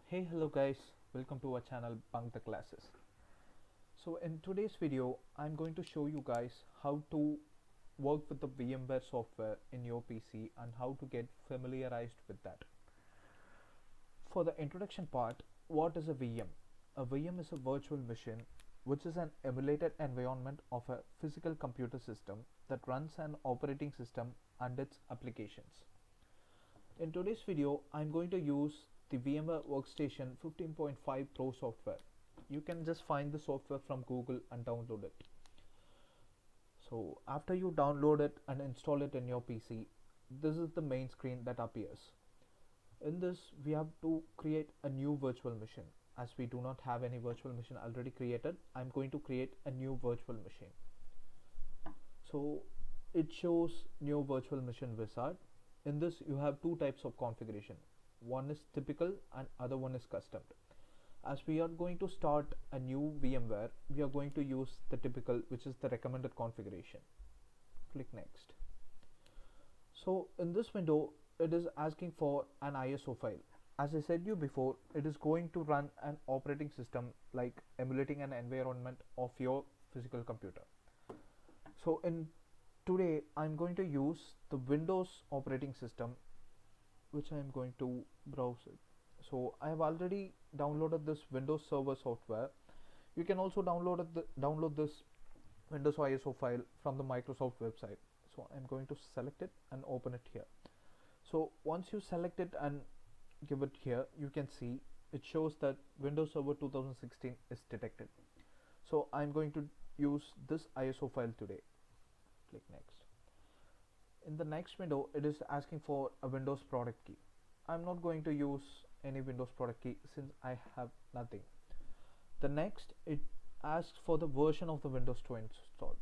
Hey, hello guys, welcome to our channel Bunk the Classes. So in today's video I'm going to show you guys how to work with the VMware software in your PC and how to get familiarized with that. For the introduction part, what is a VM? A VM is a virtual machine which is an emulated environment of a physical computer system that runs an operating system and its applications. In today's video, I'm going to use the VMware Workstation 15.5 Pro software. You can just find the software from Google and download it. So after you download it and install it in your PC, this is the main screen that appears. In this, we have to create a new virtual machine. As we do not have any virtual machine already created, I'm going to create a new virtual machine. So it shows new virtual machine wizard. In this you have two types of configuration. One is typical and other one is custom. As we are going to start a new VMware, we are going to use the typical, which is the recommended configuration. Click next. So in this window it is asking for an ISO file. As I said you before, it is going to run an operating system like emulating an environment of your physical computer. So today I'm going to use the Windows operating system, which I'm going to browse it. So I have already downloaded this Windows Server software. You can also download this Windows ISO file from the Microsoft website. So I'm going to select it and open it here. So once you select it and give it here, you can see it shows that Windows Server 2016 is detected. So I'm going to use this ISO file today. Click next. In the next window, it is asking for a Windows product key. I'm not going to use any Windows product key since I have nothing. The next, it asks for the version of the Windows to install.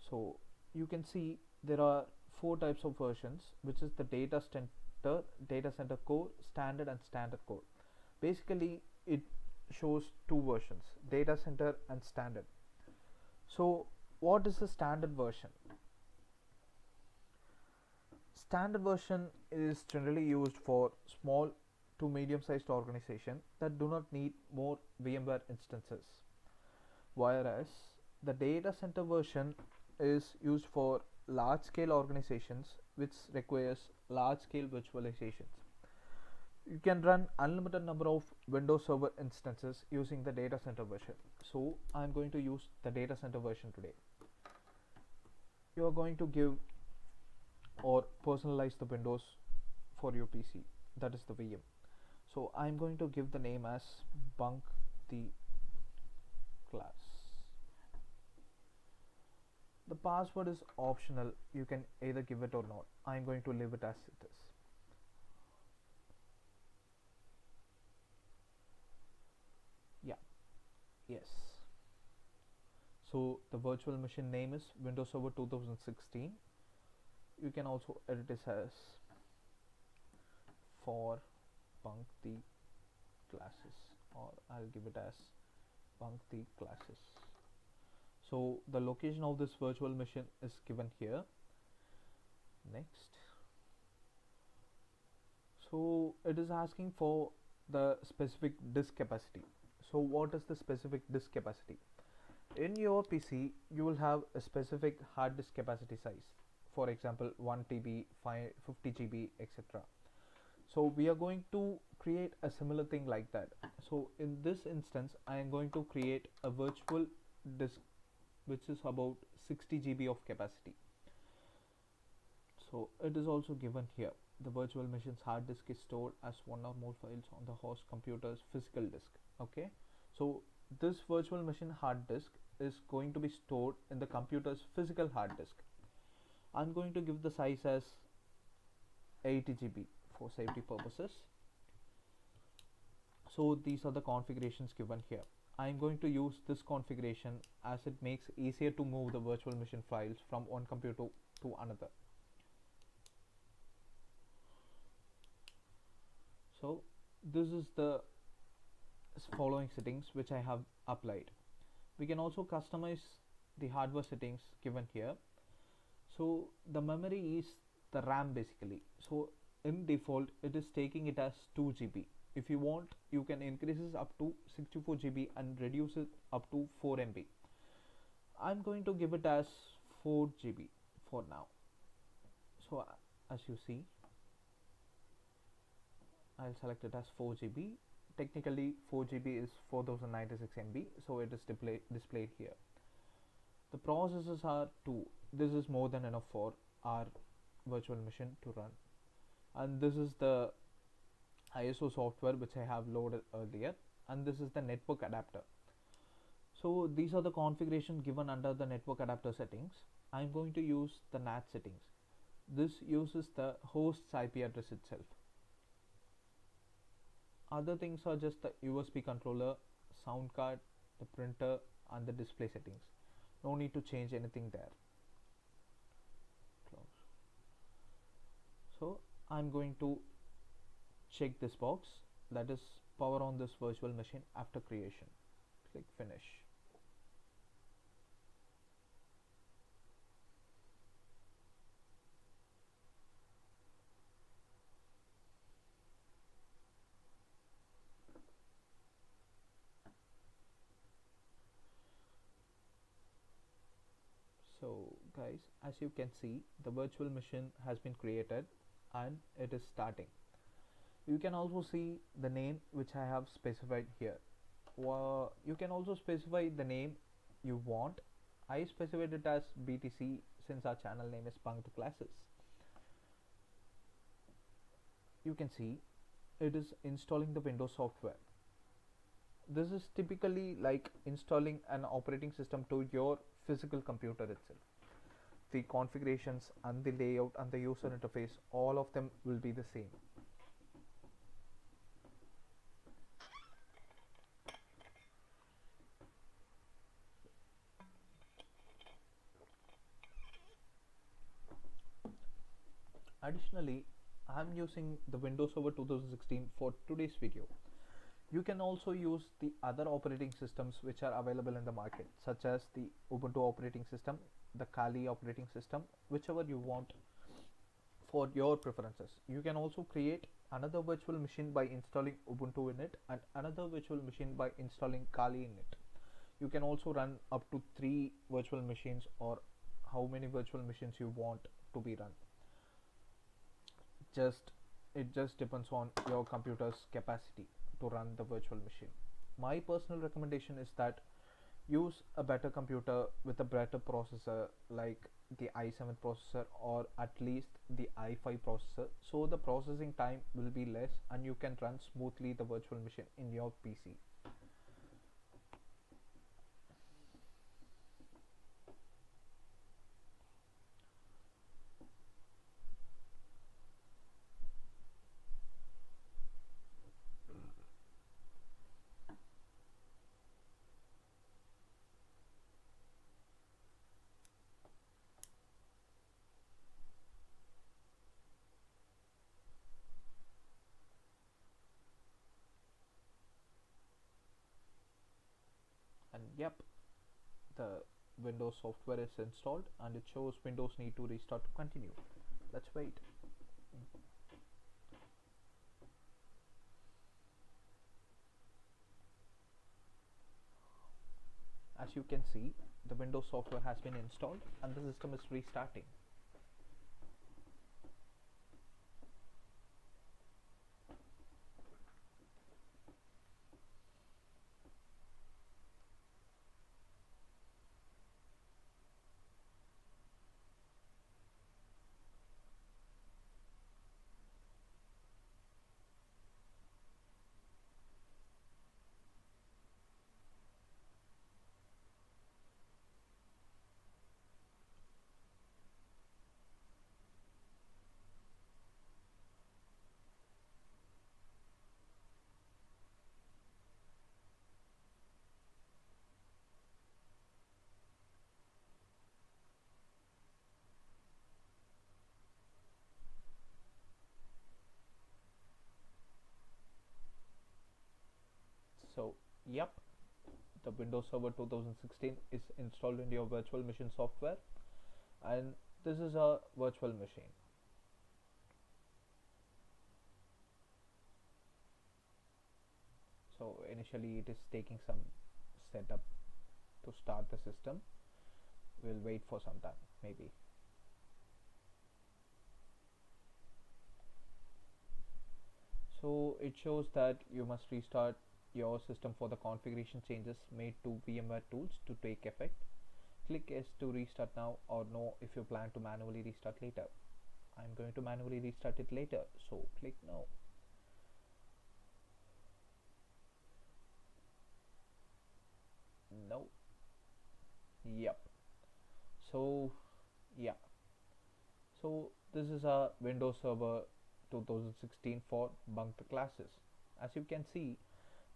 So you can see there are four types of versions, which is the data center core, standard and standard core. Basically it shows two versions, data center and standard. So what is the standard version? Standard version is generally used for small to medium sized organizations that do not need more VMware instances, whereas the data center version is used for large scale organizations which requires large scale virtualizations. You can run unlimited number of Windows Server instances using the data center version. So I'm going to use the data center version today. You are going to give or personalize the windows for your PC, that is the VM. So I'm going to give the name as Bunk the Class. The password is optional, you can either give it or not. I'm going to leave it as it is. Yes. So the virtual machine name is Windows Server 2016. You can also edit this as for Bunk the Classes, or I'll give it as Bunk the Classes. So the location of this virtual machine is given here. Next. So it is asking for the specific disk capacity. So what is the specific disk capacity? In your PC you will have a specific hard disk capacity size, for example 1 TB, 50 GB, etc. So we are going to create a similar thing like that. So in this instance I am going to create a virtual disk which is about 60 GB of capacity. So it is also given here. The virtual machine's hard disk is stored as one or more files on the host computer's physical disk. Okay, so this virtual machine hard disk is going to be stored in the computer's physical hard disk. I'm going to give the size as 80 GB for safety purposes. So these are the configurations given here. I'm going to use this configuration as it makes easier to move the virtual machine files from one computer to another. So this is the following settings which I have applied. We can also customize the hardware settings given here. So the memory is the RAM basically. So in default it is taking it as 2 GB. If you want, you can increase it up to 64 GB and reduce it up to 4 MB. I'm going to give it as 4 GB for now. So as you see, I'll select it as 4 GB. Technically 4 GB is 4096 MB, so it is displayed here. The processors are 2. This is more than enough for our virtual machine to run. And this is the ISO software which I have loaded earlier, and this is the network adapter. So these are the configuration given under the network adapter settings. I'm going to use the NAT settings. This uses the host's IP address itself. Other things are just the USB controller, sound card, the printer, and the display settings. No need to change anything there. Close. So I'm going to check this box, that is power on this virtual machine after creation. Click finish. So guys, as you can see, the virtual machine has been created and it is starting. You can also see the name which I have specified here. You can also specify the name you want. I specified it as BTC since our channel name is Punk the Classes. You can see it is installing the Windows software. This is typically like installing an operating system to your physical computer itself. The configurations and the layout and the user interface, all of them will be the same. Additionally, I'm using the Windows Server 2016 for today's video. You can also use the other operating systems which are available in the market, such as the Ubuntu operating system, the Kali operating system, whichever you want for your preferences. You can also create another virtual machine by installing Ubuntu in it and another virtual machine by installing Kali in it. You can also run up to 3 virtual machines or how many virtual machines you want to be run. It just depends on your computer's capacity to run the virtual machine. My personal recommendation is that use a better computer with a better processor like the i7 processor or at least the i5 processor, so the processing time will be less and you can run smoothly the virtual machine in your PC. And yep, the Windows software is installed and it shows Windows need to restart to continue. Let's wait. As you can see, the Windows software has been installed and the system is restarting. So yep, the Windows Server 2016 is installed in your virtual machine software, and this is a virtual machine. So initially it is taking some setup to start the system. We'll wait for some time, maybe. So it shows that you must restart your system for the configuration changes made to VMware tools to take effect. Click yes to restart now, or no if you plan to manually restart later. I'm going to manually restart it later, so click no. No. Yep. So yeah, so this is a Windows Server 2016 for bunked classes. As you can see,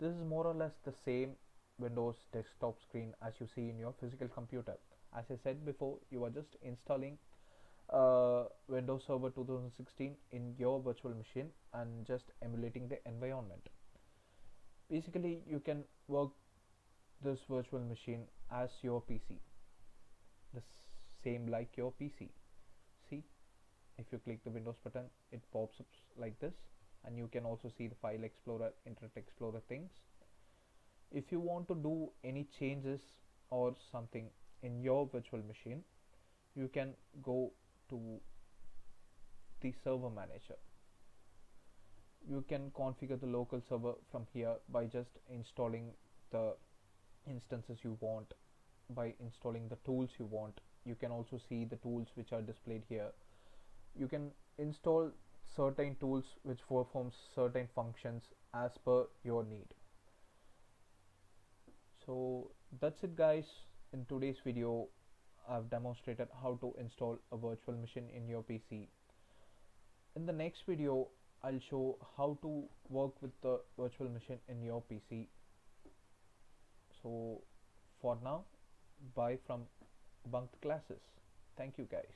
this is more or less the same Windows desktop screen as you see in your physical computer. As I said before, you are just installing Windows Server 2016 in your virtual machine and just emulating the environment. Basically, you can work this virtual machine as your PC, the same like your PC. See, if you click the Windows button, it pops up like this, and you can also see the File Explorer, Internet Explorer things. If you want to do any changes or something in your virtual machine, you can go to the server manager. You can configure the local server from here by just installing the instances you want, by installing the tools you want. You can also see the tools which are displayed here. You can install certain tools which performs certain functions as per your need. So that's it guys. In today's video I've demonstrated how to install a virtual machine in your PC. In the next video I'll show how to work with the virtual machine in your PC. So for now, bye from Bunked Classes. Thank you guys.